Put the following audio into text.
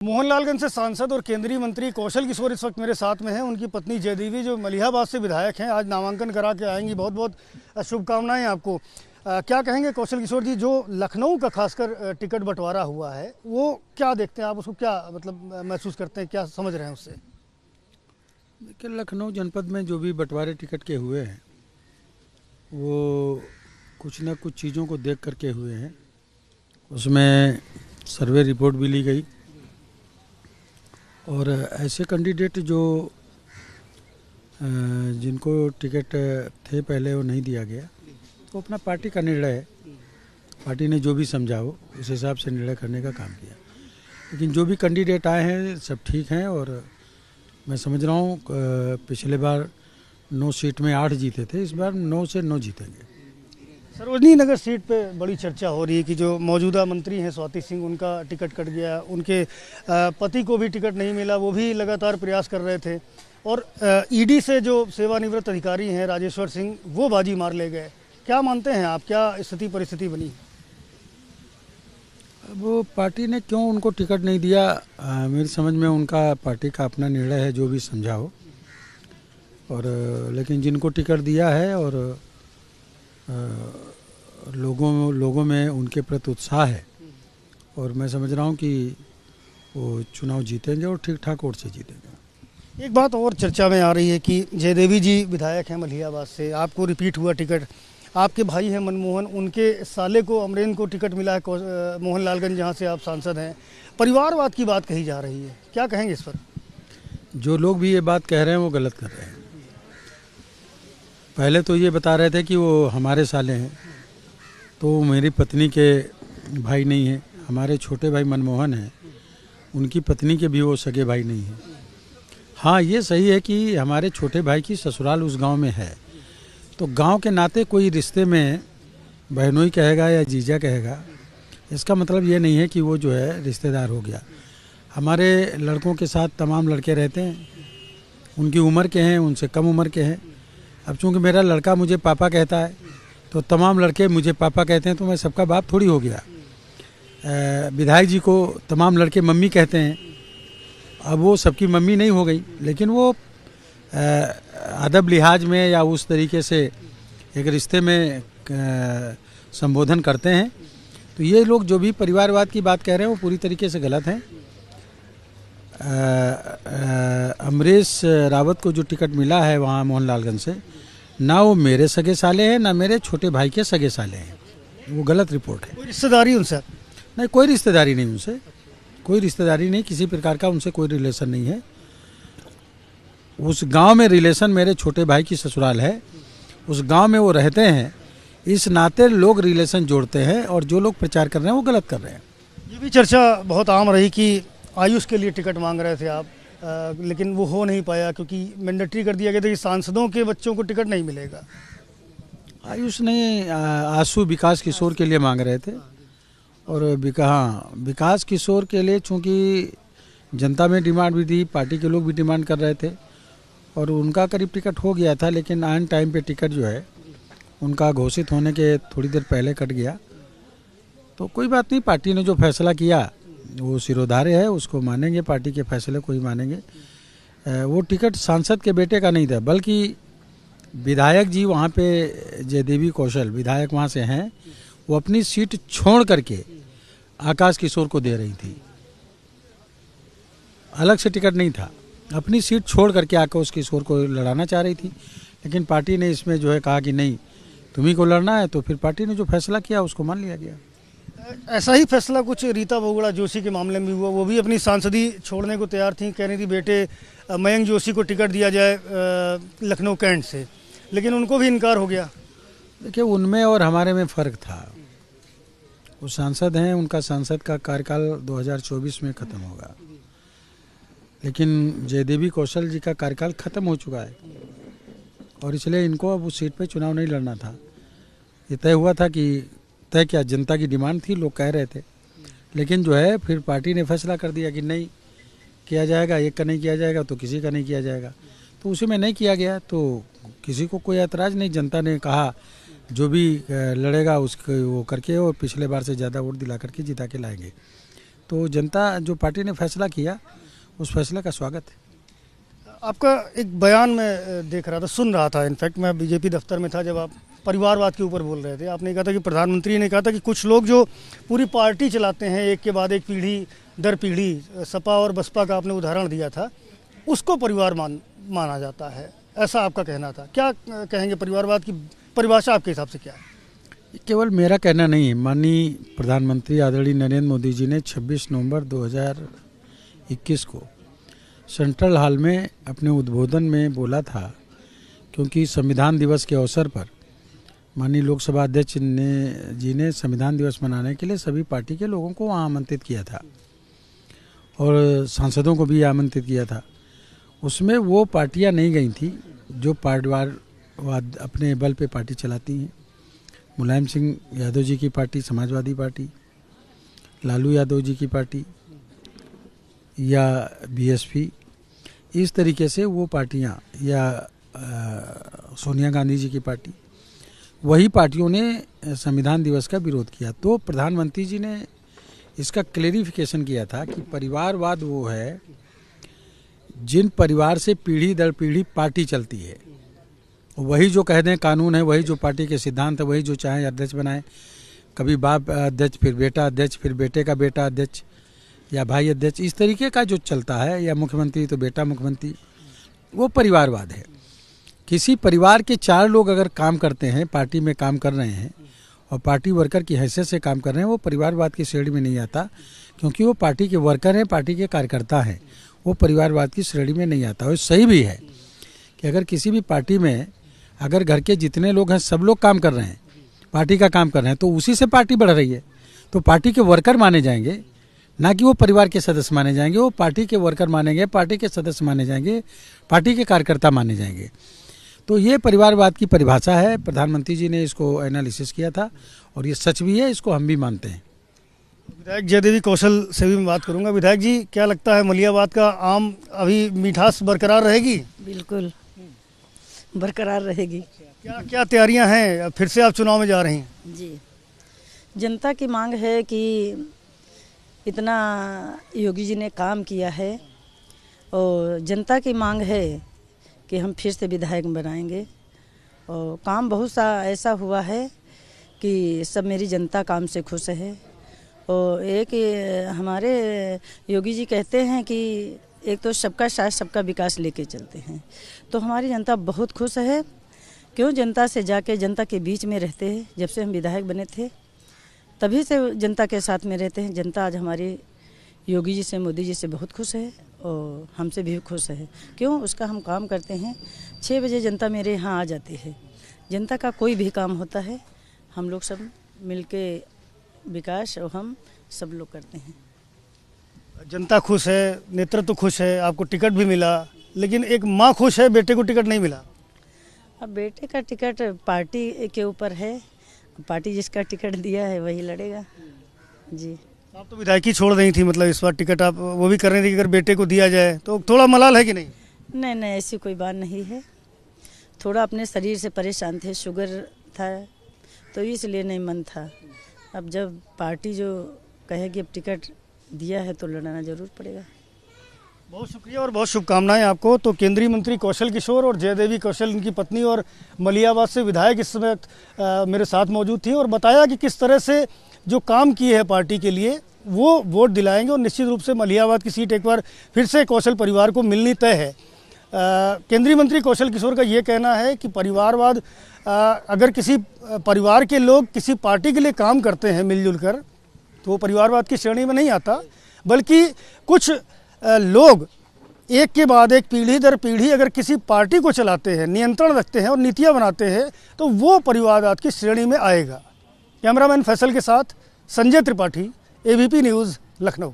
मोहनलालगंज से सांसद और केंद्रीय मंत्री कौशल किशोर इस वक्त मेरे साथ में हैं। उनकी पत्नी जयदेवी जो मलिहाबाद से विधायक हैं, आज नामांकन करा के आएंगी। बहुत बहुत शुभकामनाएं आपको। क्या कहेंगे कौशल किशोर जी, जो लखनऊ का खासकर टिकट बंटवारा हुआ है वो क्या देखते हैं आप, उसको क्या मतलब महसूस करते हैं, क्या समझ रहे हैं उससे? देखिए, लखनऊ जनपद में जो भी बंटवारे टिकट के हुए हैं वो कुछ न कुछ चीज़ों को देख करके हुए हैं। उसमें सर्वे रिपोर्ट भी ली गई और ऐसे कैंडिडेट जो जिनको टिकट थे पहले वो नहीं दिया गया, तो अपना पार्टी का निर्णय है। पार्टी ने जो भी समझा हो उस हिसाब से निर्णय करने का काम किया। लेकिन जो भी कैंडिडेट आए हैं सब ठीक हैं और मैं समझ रहा हूँ पिछले बार 9 सीट में 8 जीते थे, इस बार 9 से 9 जीतेंगे। सरोजनी नगर सीट पे बड़ी चर्चा हो रही है कि जो मौजूदा मंत्री हैं स्वाति सिंह, उनका टिकट कट गया, उनके पति को भी टिकट नहीं मिला, वो भी लगातार प्रयास कर रहे थे। और ईडी से जो सेवानिवृत्त अधिकारी हैं राजेश्वर सिंह, वो बाजी मार ले गए। क्या मानते हैं आप, क्या स्थिति परिस्थिति बनी? वो पार्टी ने क्यों उनको टिकट नहीं दिया, मेरी समझ में उनका पार्टी का अपना निर्णय है, जो भी समझा हो। और लेकिन जिनको टिकट दिया है और लोगों में उनके प्रति उत्साह है और मैं समझ रहा हूँ कि वो चुनाव जीतेंगे और ठीक ठाक वोट से जीतेंगे। एक बात और चर्चा में आ रही है कि जयदेवी जी विधायक हैं मलिहाबाद से, आपको रिपीट हुआ टिकट। आपके भाई हैं मनमोहन, उनके साले को अमरेन को टिकट मिला है मोहनलालगंज, जहाँ से आप सांसद हैं। परिवारवाद की बात कही जा रही है, क्या कहेंगे इस पर? जो लोग भी ये बात कह रहे हैं वो गलत कर रहे हैं। पहले तो ये बता रहे थे कि वो हमारे साले हैं, तो मेरी पत्नी के भाई नहीं हैं। हमारे छोटे भाई मनमोहन हैं, उनकी पत्नी के भी वो सगे भाई नहीं हैं। हाँ, ये सही है कि हमारे छोटे भाई की ससुराल उस गांव में है, तो गांव के नाते कोई रिश्ते में बहनोई कहेगा या जीजा कहेगा, इसका मतलब ये नहीं है कि वो जो है रिश्तेदार हो गया। हमारे लड़कों के साथ तमाम लड़के रहते हैं, उनकी उम्र के हैं, उनसे कम उम्र के हैं। अब चूँकि मेरा लड़का मुझे पापा कहता है तो तमाम लड़के मुझे पापा कहते हैं, तो मैं सबका बाप थोड़ी हो गया। विधायक जी को तमाम लड़के मम्मी कहते हैं, अब वो सबकी मम्मी नहीं हो गई, लेकिन वो अदब लिहाज में या उस तरीके से एक रिश्ते में संबोधन करते हैं। तो ये लोग जो भी परिवारवाद की बात कह रहे हैं वो पूरी तरीके से गलत हैं। अमरीश रावत को जो टिकट मिला है वहाँ मोहनलालगंज से, ना वो मेरे सगे साले हैं ना मेरे छोटे भाई के सगे साले हैं, वो गलत रिपोर्ट है। कोई रिश्तेदारी उनसे? नहीं, कोई रिश्तेदारी नहीं उनसे, कोई रिश्तेदारी नहीं, किसी प्रकार का उनसे कोई रिलेशन नहीं है। उस गांव में रिलेशन मेरे छोटे भाई की ससुराल है, उस गांव में वो रहते हैं, इस नाते लोग रिलेशन जोड़ते हैं और जो लोग प्रचार कर रहे हैं वो गलत कर रहे हैं। ये भी चर्चा बहुत आम रही कि आयुष के लिए टिकट मांग रहे थे आप, लेकिन वो हो नहीं पाया क्योंकि मैंडेटरी कर दिया गया था कि सांसदों के बच्चों को टिकट नहीं मिलेगा। आयुष नहीं, आंसू विकास किशोर के लिए मांग रहे थे और विकास किशोर के लिए चूँकि जनता में डिमांड भी थी, पार्टी के लोग भी डिमांड कर रहे थे और उनका करीब टिकट हो गया था, लेकिन आन टाइम पे टिकट जो है उनका घोषित होने के थोड़ी देर पहले कट गया। तो कोई बात नहीं, पार्टी ने जो फैसला किया वो सिरोधार्य है, उसको मानेंगे, पार्टी के फैसले को ही मानेंगे। वो टिकट सांसद के बेटे का नहीं था, बल्कि विधायक जी वहाँ पे जयदेवी कौशल विधायक वहाँ से हैं, वो अपनी सीट छोड़ करके आकाश किशोर को दे रही थी। अलग से टिकट नहीं था, अपनी सीट छोड़ करके आकाश किशोर को लड़ाना चाह रही थी, लेकिन पार्टी ने इसमें जो है कहा कि नहीं, तुम्ही को लड़ना है, तो फिर पार्टी ने जो फैसला किया उसको मान लिया गया। ऐसा ही फैसला कुछ रीता बहुगुणा जोशी के मामले में भी हुआ। वो भी अपनी सांसदी छोड़ने को तैयार थी, कह रही थी बेटे मयंक जोशी को टिकट दिया जाए लखनऊ कैंट से, लेकिन उनको भी इनकार हो गया। देखिए, उनमें और हमारे में फ़र्क था। वो सांसद हैं, उनका सांसद का कार्यकाल 2024 में ख़त्म होगा, लेकिन जयदेवी कौशल जी का कार्यकाल ख़त्म हो चुका है और इसलिए इनको अब उस सीट पे चुनाव नहीं लड़ना था। ये तय हुआ था कि तय क्या, जनता की डिमांड थी, लोग कह रहे थे, लेकिन जो है फिर पार्टी ने फैसला कर दिया कि नहीं किया जाएगा, एक का नहीं किया जाएगा तो किसी का नहीं किया जाएगा, तो उसी में नहीं किया गया, तो किसी को कोई ऐतराज़ नहीं। जनता ने कहा जो भी लड़ेगा उसको वो करके और पिछले बार से ज़्यादा वोट दिला करके जिता के लाएंगे। तो जनता जो पार्टी ने फैसला किया उस फैसले का स्वागत है। आपका एक बयान में देख रहा था, सुन रहा था, इनफैक्ट मैं बीजेपी दफ्तर में था जब आप परिवारवाद के ऊपर बोल रहे थे। आपने कहा था कि प्रधानमंत्री ने कहा था कि कुछ लोग जो पूरी पार्टी चलाते हैं एक के बाद एक पीढ़ी दर पीढ़ी, सपा और बसपा का आपने उदाहरण दिया था, उसको परिवार माना जाता है, ऐसा आपका कहना था। क्या कहेंगे, परिवारवाद की परिभाषा आपके हिसाब से क्या है? केवल मेरा कहना नहीं है, माननीय प्रधानमंत्री आदरणीय नरेंद्र मोदी जी ने 26 नवंबर 2021 को सेंट्रल हॉल में अपने उद्बोधन में बोला था, क्योंकि संविधान दिवस के अवसर पर माननीय लोकसभा अध्यक्ष जी ने संविधान दिवस मनाने के लिए सभी पार्टी के लोगों को वहाँ आमंत्रित किया था और सांसदों को भी आमंत्रित किया था। उसमें वो पार्टियां नहीं गई थी जो परिवारवाद अपने बल पे पार्टी चलाती हैं। मुलायम सिंह यादव जी की पार्टी, समाजवादी पार्टी, लालू यादव जी की पार्टी या बीएसपी, इस तरीके से वो पार्टियां, या सोनिया गांधी जी की पार्टी, वही पार्टियों ने संविधान दिवस का विरोध किया। तो प्रधानमंत्री जी ने इसका क्लेरिफिकेशन किया था कि परिवारवाद वो है जिन परिवार से पीढ़ी दर पीढ़ी पार्टी चलती है, वही जो कह दें कानून है, वही जो पार्टी के सिद्धांत है, वही जो चाहे अध्यक्ष बनाए, कभी बाप अध्यक्ष, फिर बेटा अध्यक्ष, फिर बेटे का बेटा अध्यक्ष या भाई अध्यक्ष, इस तरीके का जो चलता है, या मुख्यमंत्री तो बेटा मुख्यमंत्री, वो परिवारवाद है। किसी परिवार के 4 लोग अगर काम करते हैं, पार्टी में काम कर रहे हैं और पार्टी वर्कर की हैसियत से काम कर रहे हैं, वो परिवारवाद की श्रेणी में नहीं आता, क्योंकि वो पार्टी के वर्कर हैं, पार्टी के कार्यकर्ता हैं, वो परिवारवाद की श्रेणी में नहीं आता। और सही भी है कि अगर किसी भी पार्टी में अगर घर के जितने लोग हैं सब लोग काम कर रहे हैं, पार्टी का काम कर रहे हैं, तो उसी से पार्टी बढ़ रही है, तो पार्टी के वर्कर माने जाएंगे, ना कि वो परिवार के सदस्य माने जाएंगे। वो पार्टी के वर्कर मानेंगे, पार्टी के सदस्य माने जाएंगे, पार्टी के कार्यकर्ता माने जाएंगे। तो ये परिवारवाद की परिभाषा है। प्रधानमंत्री जी ने इसको एनालिसिस किया था और ये सच भी है, इसको हम भी मानते हैं। विधायक जयदेवी कौशल से भी मैं बात करूंगा। विधायक जी, क्या लगता है मलियाबाद का आम अभी मिठास बरकरार रहेगी? बिल्कुल बरकरार रहेगी। क्या क्या तैयारियां हैं, फिर से आप चुनाव में जा रही हैं? जी, जनता की मांग है कि इतना योगी जी ने काम किया है और जनता की मांग है कि हम फिर से विधायक बनाएंगे। और काम बहुत सा ऐसा हुआ है कि सब मेरी जनता काम से खुश है। और एक हमारे योगी जी कहते हैं कि एक तो सबका साथ सबका विकास लेके चलते हैं, तो हमारी जनता बहुत खुश है। क्यों, जनता से जाके जनता के बीच में रहते हैं। जब से हम विधायक बने थे तभी से जनता के साथ में रहते हैं। जनता आज हमारे योगी जी से, मोदी जी से बहुत खुश है और हमसे भी खुश है। क्यों, उसका हम काम करते हैं। 6 बजे जनता मेरे यहाँ आ जाती है। जनता का कोई भी काम होता है, हम लोग सब मिलके विकास और हम सब लोग करते हैं। जनता खुश है, नेतृत्व खुश है, आपको टिकट भी मिला, लेकिन एक माँ खुश है, बेटे को टिकट नहीं मिला। अब बेटे का टिकट पार्टी के ऊपर है, पार्टी जिसका टिकट दिया है वही लड़ेगा। जी, आप तो विधायकी छोड़ रही थी, मतलब इस बार टिकट आप वो भी कर रही थी कि अगर बेटे को दिया जाए, तो थोड़ा मलाल है कि नहीं? नहीं नहीं, ऐसी कोई बात नहीं है। थोड़ा अपने शरीर से परेशान थे, शुगर था, तो इसलिए नहीं मन था। अब जब पार्टी जो कहेगी अब टिकट दिया है तो लड़ना जरूर पड़ेगा। बहुत शुक्रिया और बहुत शुभकामनाएं आपको। तो केंद्रीय मंत्री कौशल किशोर और जयदेवी कौशल, इनकी पत्नी और मलियाबाद से विधायक इस समय मेरे साथ मौजूद थी और बताया कि किस तरह से जो काम किए हैं पार्टी के लिए वो वोट दिलाएंगे और निश्चित रूप से मलियाबाद की सीट एक बार फिर से कौशल परिवार को मिलनी तय है। केंद्रीय मंत्री कौशल किशोर का ये कहना है कि परिवारवाद, अगर किसी परिवार के लोग किसी पार्टी के लिए काम करते हैं मिलजुल कर, तो वो परिवारवाद की श्रेणी में नहीं आता, बल्कि कुछ लोग एक के बाद एक, पीढ़ी दर पीढ़ी अगर किसी पार्टी को चलाते हैं, नियंत्रण रखते हैं और नीतियां बनाते हैं, तो वो परिवारवाद की श्रेणी में आएगा। कैमरामैन फैसल के साथ संजय त्रिपाठी, एबीपी न्यूज़, लखनऊ।